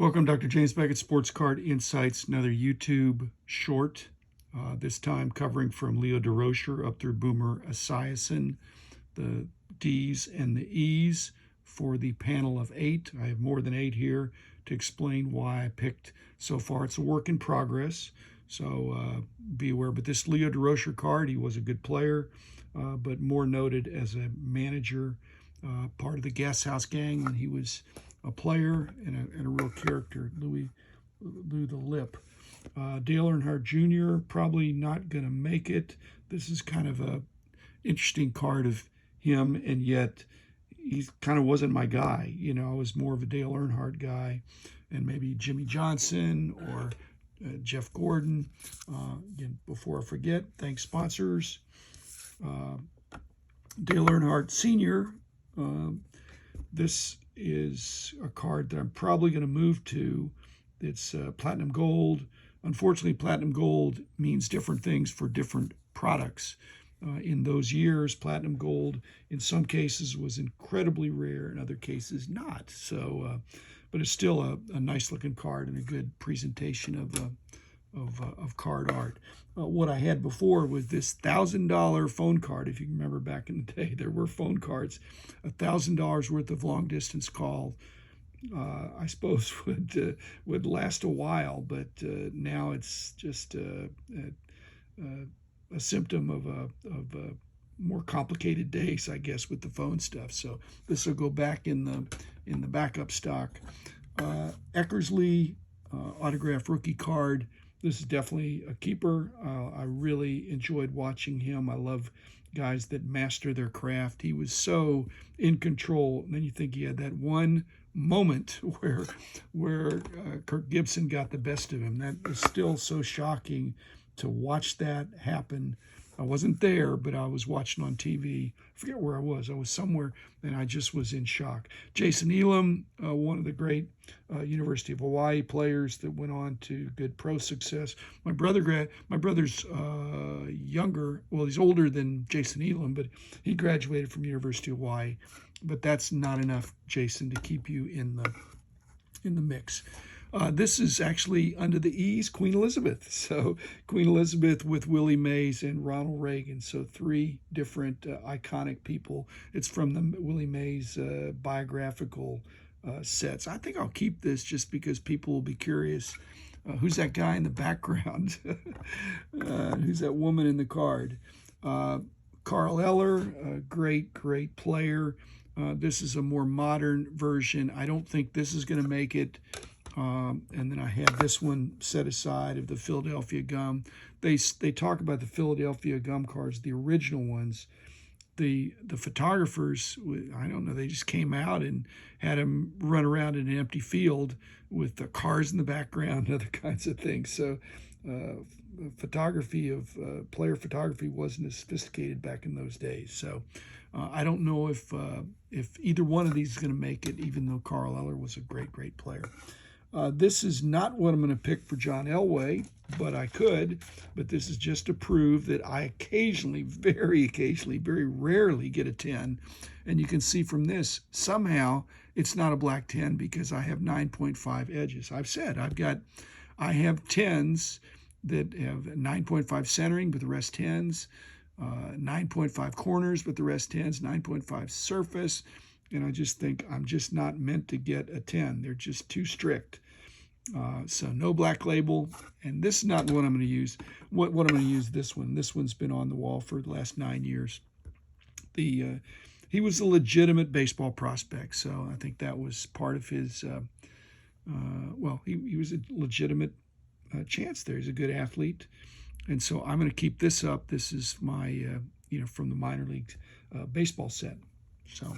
Welcome, Dr. James Beckett, Sports Card Insights, another YouTube short, this time covering from Leo Durocher up through Boomer Esiason, the D's and the E's for the panel of 8. I have more than 8 here to explain why I picked so far. It's a work in progress, so be aware. But this Leo Durocher card, he was a good player, but more noted as a manager, part of the Gas House gang when he was a player and a real character, Lou the Lip. Dale Earnhardt Jr. probably not going to make it. This is kind of a interesting card of him, and yet he kind of wasn't my guy. You know, I was more of a Dale Earnhardt guy, and maybe Jimmy Johnson or Jeff Gordon. Again, before I forget, thanks sponsors. Dale Earnhardt Sr. This is a card that I'm probably going to move to. It's platinum gold. Unfortunately, platinum gold means different things for different products. In those years, platinum gold in some cases was incredibly rare, in other cases not. So, but it's still a nice looking card and a good presentation of card art. What I had before was this $1,000 phone card. If you can remember back in the day, there were phone cards. $1,000 worth of long distance call, I suppose would last a while, but now it's just a symptom of a more complicated days, I guess, with the phone stuff. So this will go back in the backup stock. Eckersley autograph rookie card. This is definitely a keeper. I really enjoyed watching him. I love guys that master their craft. He was so in control. And then you think he had that one moment where Kirk Gibson got the best of him. That is still so shocking to watch that happen. I wasn't there, but I was watching on TV. I forget where I was. I was somewhere, and I just was in shock. Jason Elam, one of the great University of Hawaii players that went on to good pro success. My brother's younger. Well, he's older than Jason Elam, but he graduated from University of Hawaii. But that's not enough, Jason, to keep you in the mix. This is actually under the E's, Queen Elizabeth. So Queen Elizabeth with Willie Mays and Ronald Reagan. So 3 different iconic people. It's from the Willie Mays biographical sets. I think I'll keep this just because people will be curious. Who's that guy in the background? Who's that woman in the card? Carl Eller, a great player. This is a more modern version. I don't think this is going to make it. And then I had this one set aside of the Philadelphia gum. They talk about the Philadelphia gum cards, the original ones. The photographers, I don't know, they just came out and had them run around in an empty field with the cars in the background and other kinds of things. So photography of player photography wasn't as sophisticated back in those days. So I don't know if either one of these is going to make it, even though Carl Eller was a great player. This is not what I'm going to pick for John Elway, but I could. But this is just to prove that I occasionally, very rarely get a 10. And you can see from this, somehow it's not a black 10 because I have 9.5 edges. I've said I have 10s that have 9.5 centering, but the rest 10s, 9.5 corners, but the rest 10s, 9.5 surface. And I just think I'm just not meant to get a 10. They're just too strict. So no black label. And this is not the one I'm going to use. What I'm going to use this one. This one's been on the wall for the last 9 years. He was a legitimate baseball prospect. So I think that was part of his, he was a legitimate chance there. He's a good athlete. And so I'm going to keep this up. This is my, from the minor league baseball set. So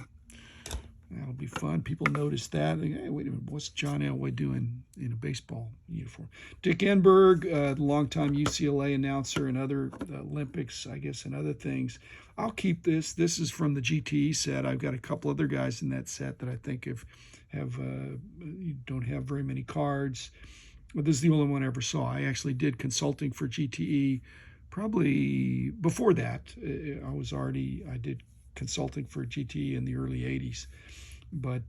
that'll be fun. People notice that. They go, hey, wait a minute, what's John Elway doing in a baseball uniform? Dick Enberg, the longtime UCLA announcer and other Olympics, I guess, and other things. I'll keep this. This is from the GTE set. I've got a couple other guys in that set that I think don't have very many cards. But this is the only one I ever saw. I actually did consulting for GTE probably before that. I did consulting for GTE in the early 80s. But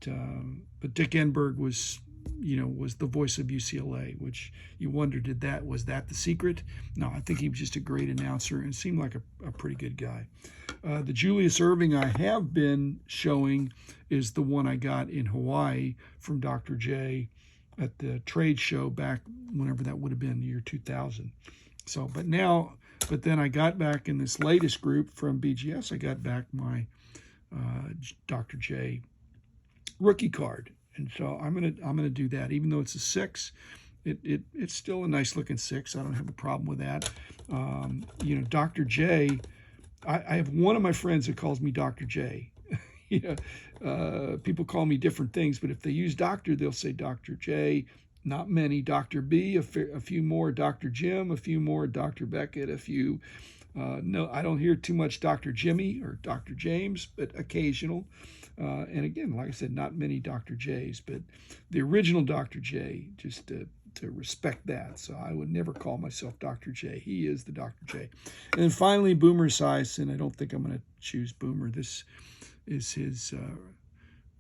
Dick Enberg was was the voice of UCLA, which you wonder, was that the secret? No, I think he was just a great announcer and seemed like a pretty good guy. The Julius Erving I have been showing is the one I got in Hawaii from Dr. J at the trade show back whenever that would have been, the year 2000. So, but then I got back in this latest group from BGS, I got back my Dr. J rookie card. And so I'm gonna do that, even though it's a 6. It's still a nice looking 6. I don't have a problem with that. Dr. J. I have one of my friends that calls me Dr. J. People call me different things, but if they use doctor, they'll say Dr. J. Not many. Dr. B, a few more. Dr. Jim, a few more. Dr. Beckett, a few. No, I don't hear too much Dr. Jimmy or Dr. James, but occasional. And again, like I said, not many Dr. J's, but the original Dr. J, just to respect that. So I would never call myself Dr. J. He is the Dr. J. And then finally, Boomer Esiason. I don't think I'm going to choose Boomer. This is his,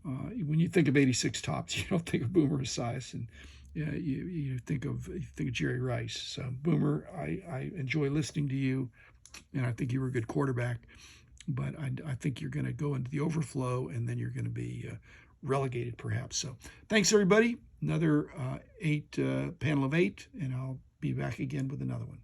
when you think of 86 Tops, you don't think of Boomer Esiason. You think of Jerry Rice. So Boomer, I enjoy listening to you, and I think you were a good quarterback. But I think you're going to go into the overflow, and then you're going to be relegated, perhaps. So thanks, everybody. Another panel of 8, and I'll be back again with another one.